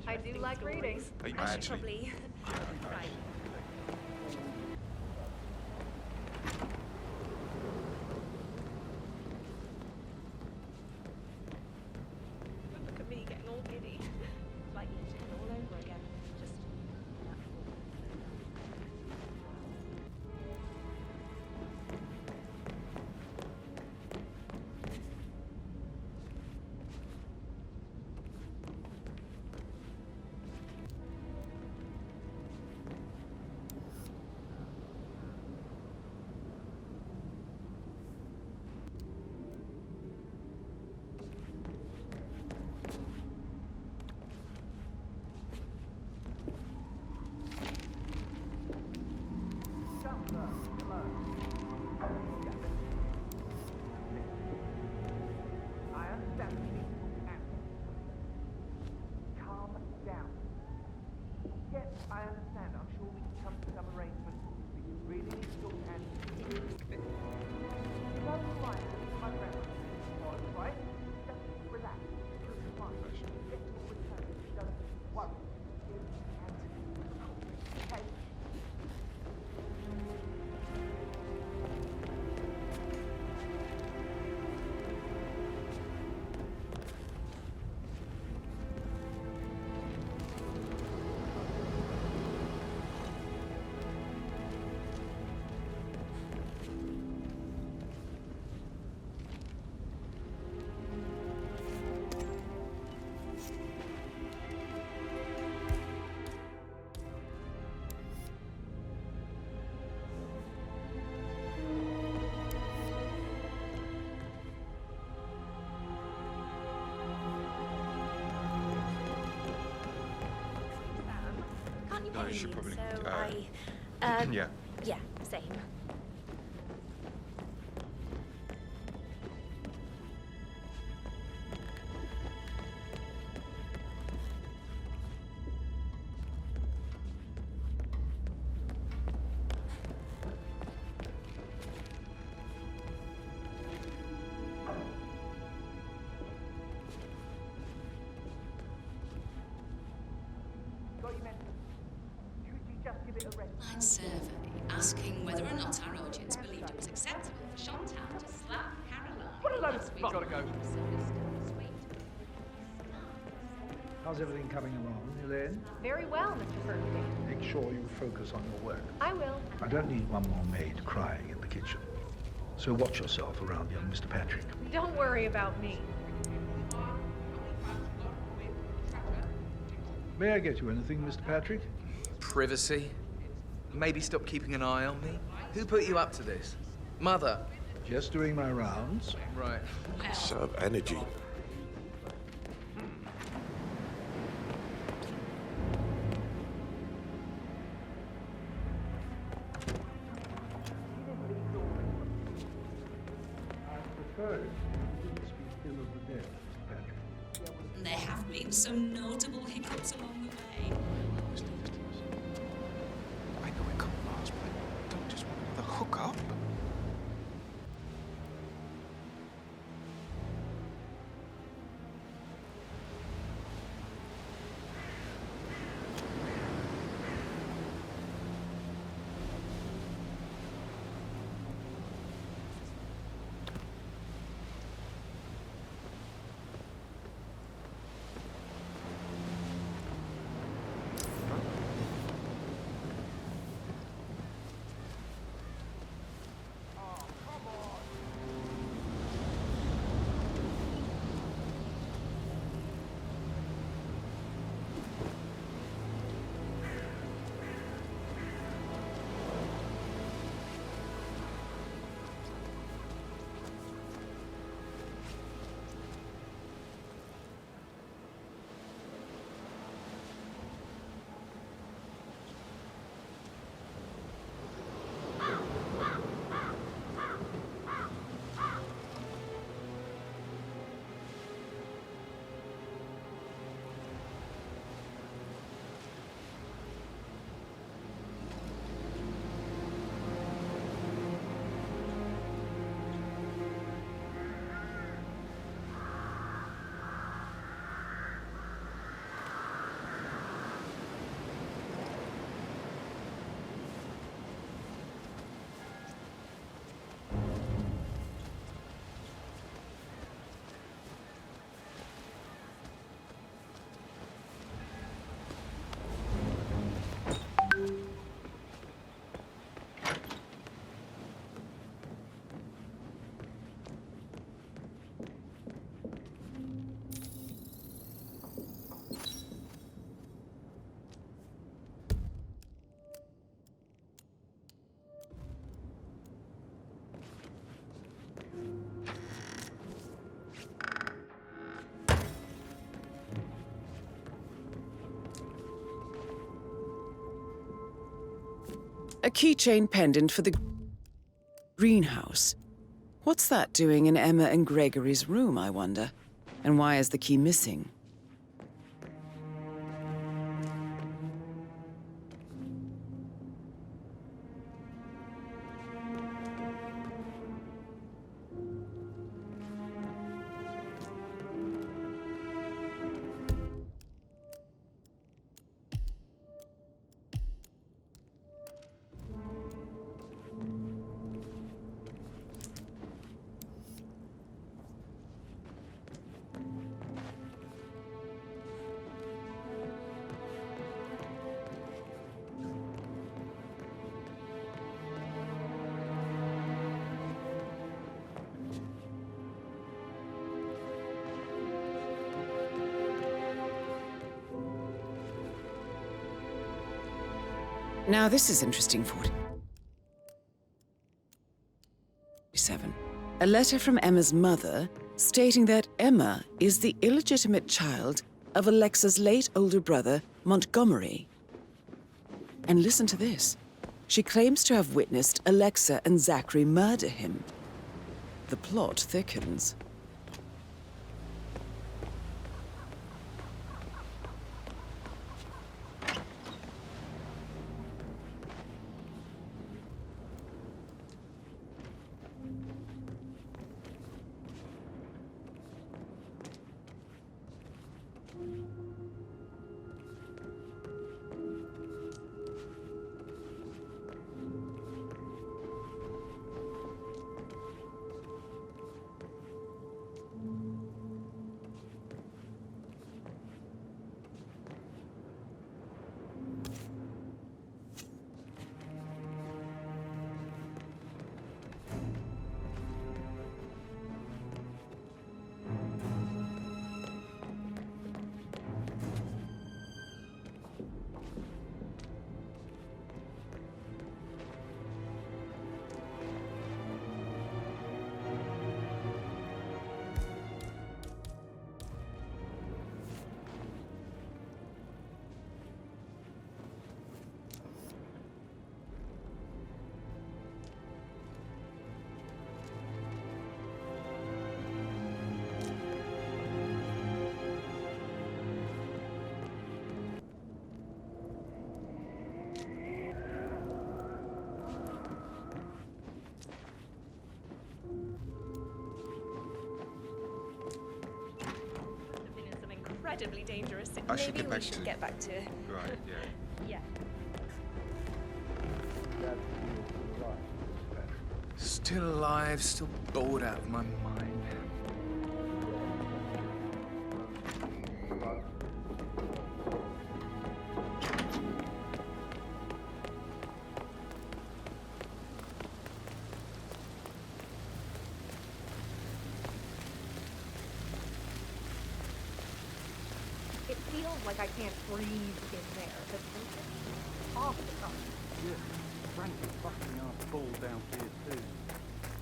I do like reading. Are you I should actually? probably... Right. Look at me getting all giddy. It's like eating all over again. Just... No, you should probably. So Yeah. yeah, same. Line survey asking whether or not our audience believed it was acceptable for Chantal to slap Caroline. What a load of gotta go. How's everything coming along, Elaine? Very well, Mr. Ferguson. Make sure you focus on your work. I will. I don't need one more maid crying in the kitchen. So watch yourself around young Mr. Patrick. Don't worry about me. May I get you anything, Mr. Patrick? Privacy? Maybe stop keeping an eye on me? Who put you up to this? Mother? Just doing my rounds. Right. Conserve energy. There have been some notable hiccups along the way. I know it can't last, but I don't just want another hookup. A keychain pendant for the greenhouse. What's that doing in Emma and Gregory's room, I wonder? And why is the key missing? Now this is interesting, 47. A letter from Emma's mother stating that Emma is the illegitimate child of Alexa's late older brother, Montgomery. And listen to this. She claims to have witnessed Alexa and Zachary murder him. The plot thickens. Incredibly dangerous. I should Maybe get back we should to- get back to. Right, yeah. Yeah. Still alive, still bored out of my mind. It feels like I can't breathe in there. The tension is off the top. Yeah, frankly, fucking ass ball down here too.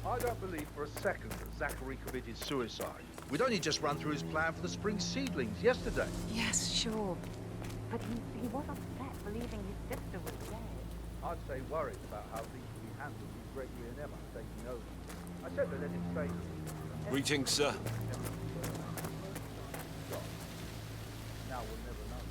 I don't believe for a second that Zachary committed suicide. We'd only just run through his plan for the spring seedlings yesterday. Yes, sure. But he was upset believing his sister was dead. I'd say worried about how things will be handled with Gregory and Emma taking over. I said to let him stay. Greetings, sir. Now we'll never know.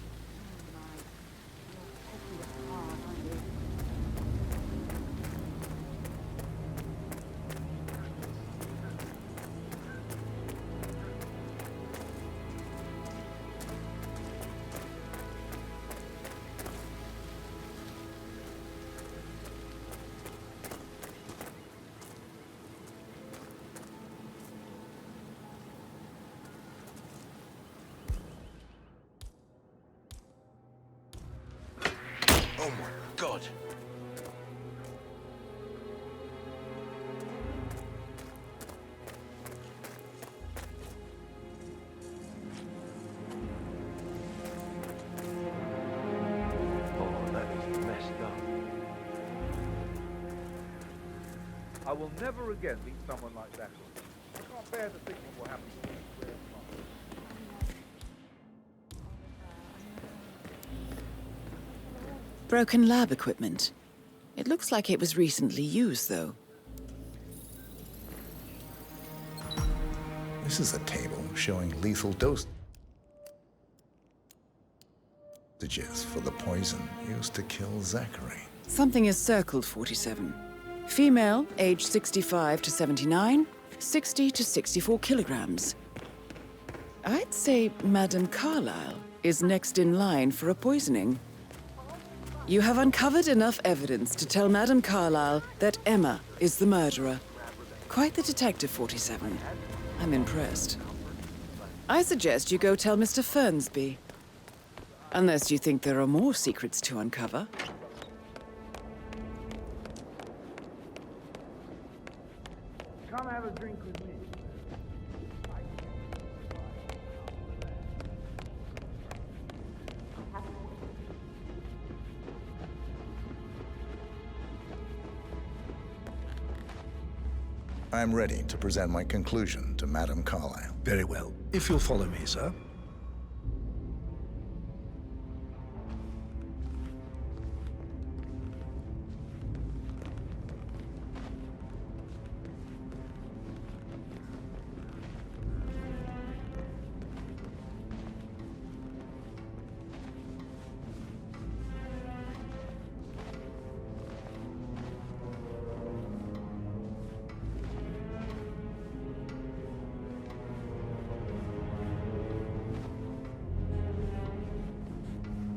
Oh my God. Oh, that is messed up. I will never again meet someone like Zachary. I can't bear to think what will happen to him. Broken lab equipment. It looks like it was recently used, though. This is a table showing lethal dosages for the poison used to kill Zachary. Something is circled 47. Female, age 65 to 79, 60 to 64 kilograms. I'd say Madame Carlyle is next in line for a poisoning. You have uncovered enough evidence to tell Madame Carlyle that Emma is the murderer. Quite the detective, 47. I'm impressed. I suggest you go tell Mr. Fernsby. Unless you think there are more secrets to uncover. Come have a drink with me. I'm ready to present my conclusion to Madame Carlyle. Very well. If you'll follow me, sir.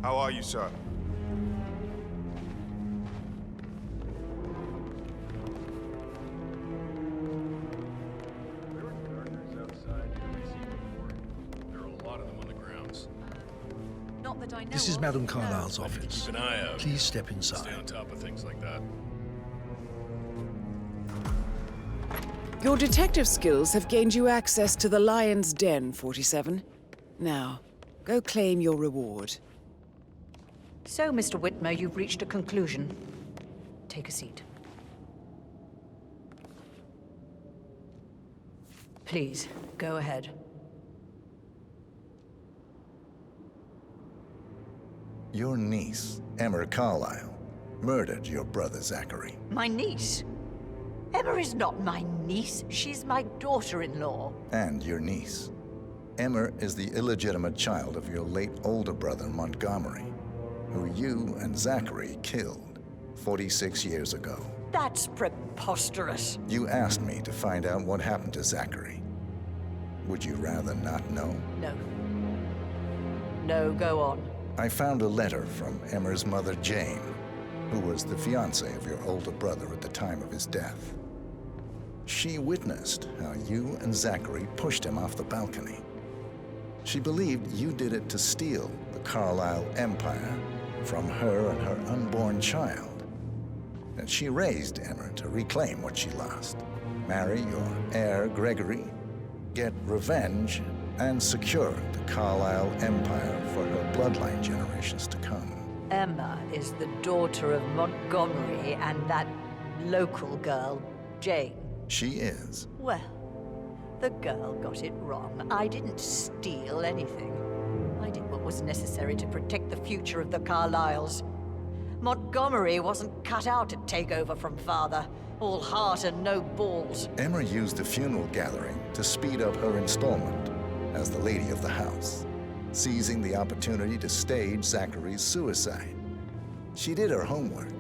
How are you, sir? Not that I know This is of. Madame Carlyle's office. Keep an eye out. Please step inside. Stay on top of things like that. Your detective skills have gained you access to the Lion's Den, 47. Now, go claim your reward. So, Mr. Whitmer, you've reached a conclusion. Take a seat. Please, go ahead. Your niece, Emma Carlyle, murdered your brother Zachary. My niece? Emma is not my niece. She's my daughter-in-law. And your niece. Emma is the illegitimate child of your late older brother Montgomery, who you and Zachary killed 46 years ago. That's preposterous. You asked me to find out what happened to Zachary. Would you rather not know? No. No, go on. I found a letter from Emma's mother, Jane, who was the fiancée of your older brother at the time of his death. She witnessed how you and Zachary pushed him off the balcony. She believed you did it to steal the Carlyle empire from her and her unborn child. And she raised Emma to reclaim what she lost, marry your heir, Gregory, get revenge, and secure the Carlyle empire for her bloodline generations to come. Emma is the daughter of Montgomery and that local girl, Jane. She is. Well, the girl got it wrong. I didn't steal anything. I did what was necessary to protect the future of the Carlyles. Montgomery wasn't cut out to take over from father. All heart and no balls. Emma used the funeral gathering to speed up her installment as the lady of the house, seizing the opportunity to stage Zachary's suicide. She did her homework,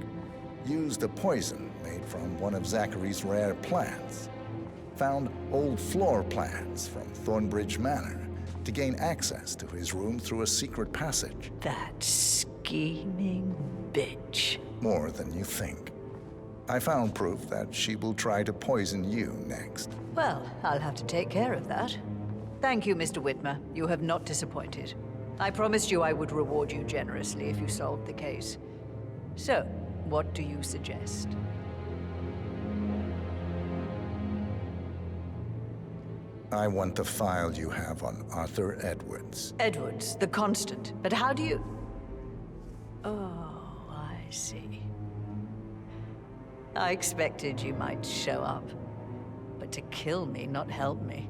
used a poison made from one of Zachary's rare plants, found old floor plans from Thornbridge Manor to gain access to his room through a secret passage. That scheming bitch. More than you think. I found proof that she will try to poison you next. Well, I'll have to take care of that. Thank you, Mr. Whitmer. You have not disappointed. I promised you I would reward you generously if you solved the case. So, what do you suggest? I want the file you have on Arthur Edwards. Edwards, the Constant. But how do you... Oh, I see. I expected you might show up. But to kill me, not help me.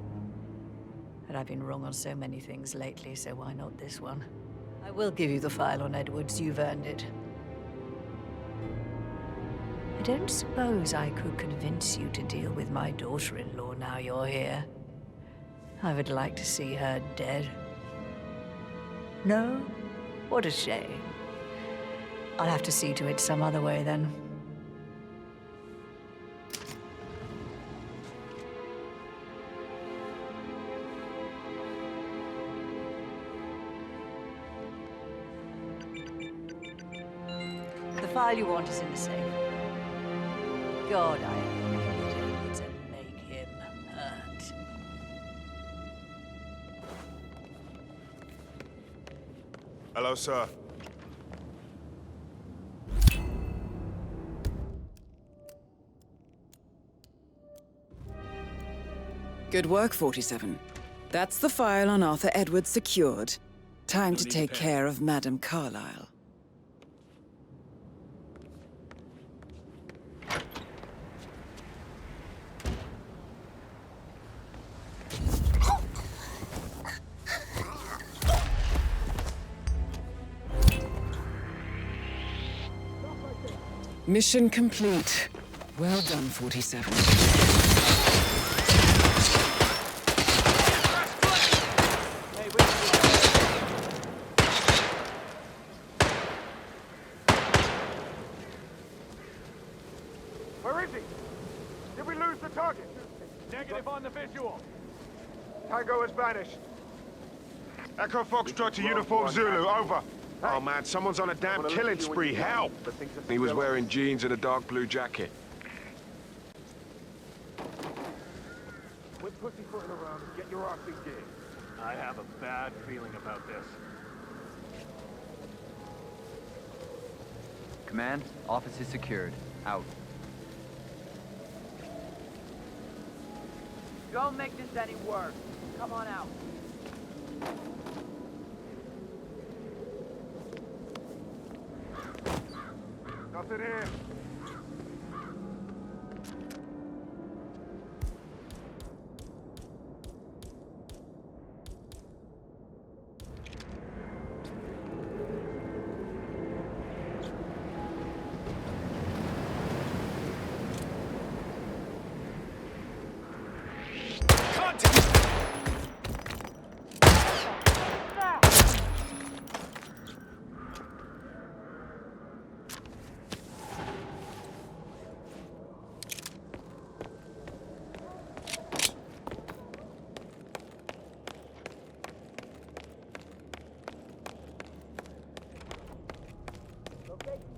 But I've been wrong on so many things lately, so why not this one? I will give you the file on Edwards. You've earned it. I don't suppose I could convince you to deal with my daughter-in-law now you're here. I would like to see her dead. No? What a shame. I'll have to see to it some other way then. The file you want is in the safe. God, I hated Edwards and make him hurt. Hello, sir. Good work, 47. That's the file on Arthur Edwards secured. Time to take care of Madame Carlyle. Mission complete. Well done, 47. Where is he? Did we lose the target? Negative on the visual. Tango has vanished. Echo Foxtrot to Uniform Zulu, over. Oh man, someone's on a damn killing spree. Help! He was wearing jeans and a dark blue jacket. Quit pussyfooting around and get your arse in gear. I have a bad feeling about this. Command, office is secured. Out. Don't make this any worse. Come on out. Nothing here.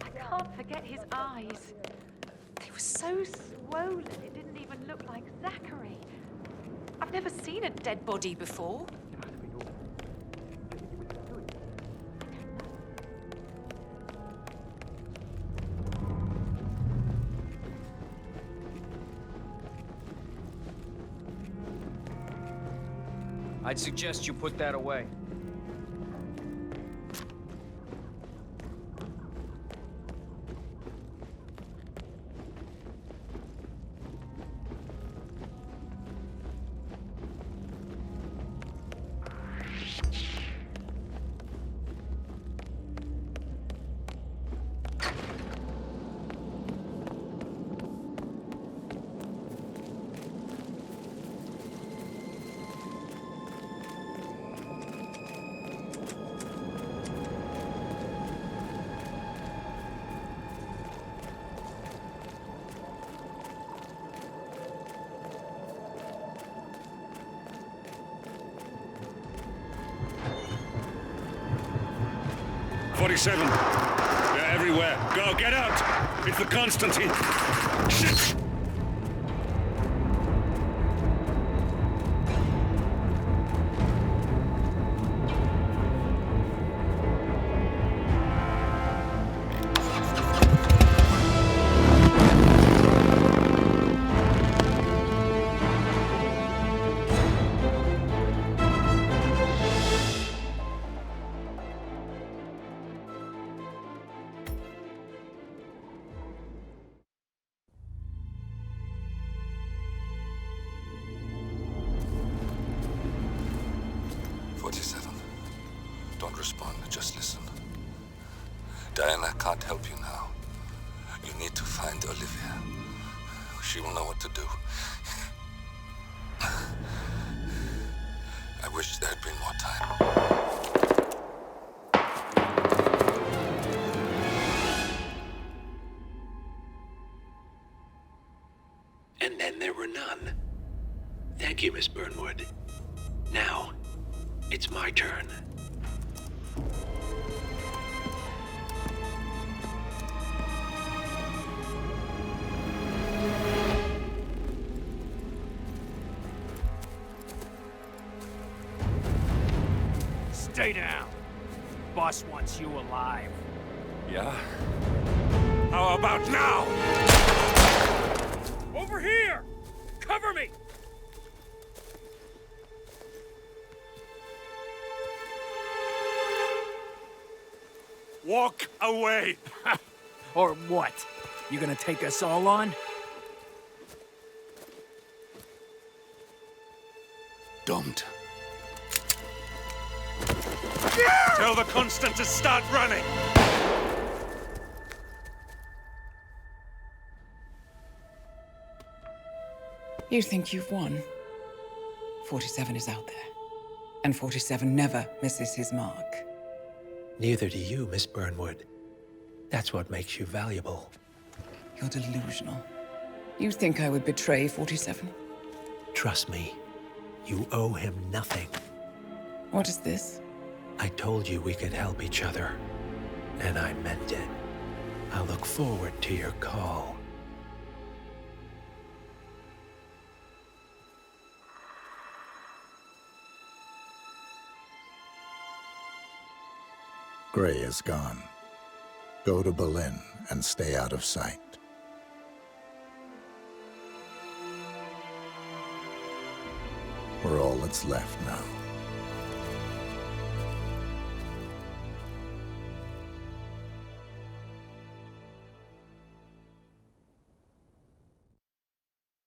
I can't forget his eyes. They were so swollen, it didn't even look like Zachary. I've never seen a dead body before. I'd suggest you put that away. They're everywhere. Go, get out! It's the Constantine. Shit! Don't respond, just listen. Diana can't help you now. You need to find Olivia. She will know what to do. I wish there had been more time. And then there were none. Thank you, Miss Burnwood. Now, it's my turn. Stay down. Boss wants you alive. Yeah? How about now? Over here! Cover me! Walk away! Or what? You gonna take us all on? Don't. Tell the Constant to start running! You think you've won? 47 is out there. And 47 never misses his mark. Neither do you, Miss Burnwood. That's what makes you valuable. You're delusional. You think I would betray 47? Trust me, you owe him nothing. What is this? I told you we could help each other, and I meant it. I'll look forward to your call. Gray is gone. Go to Berlin and stay out of sight. We're all that's left now.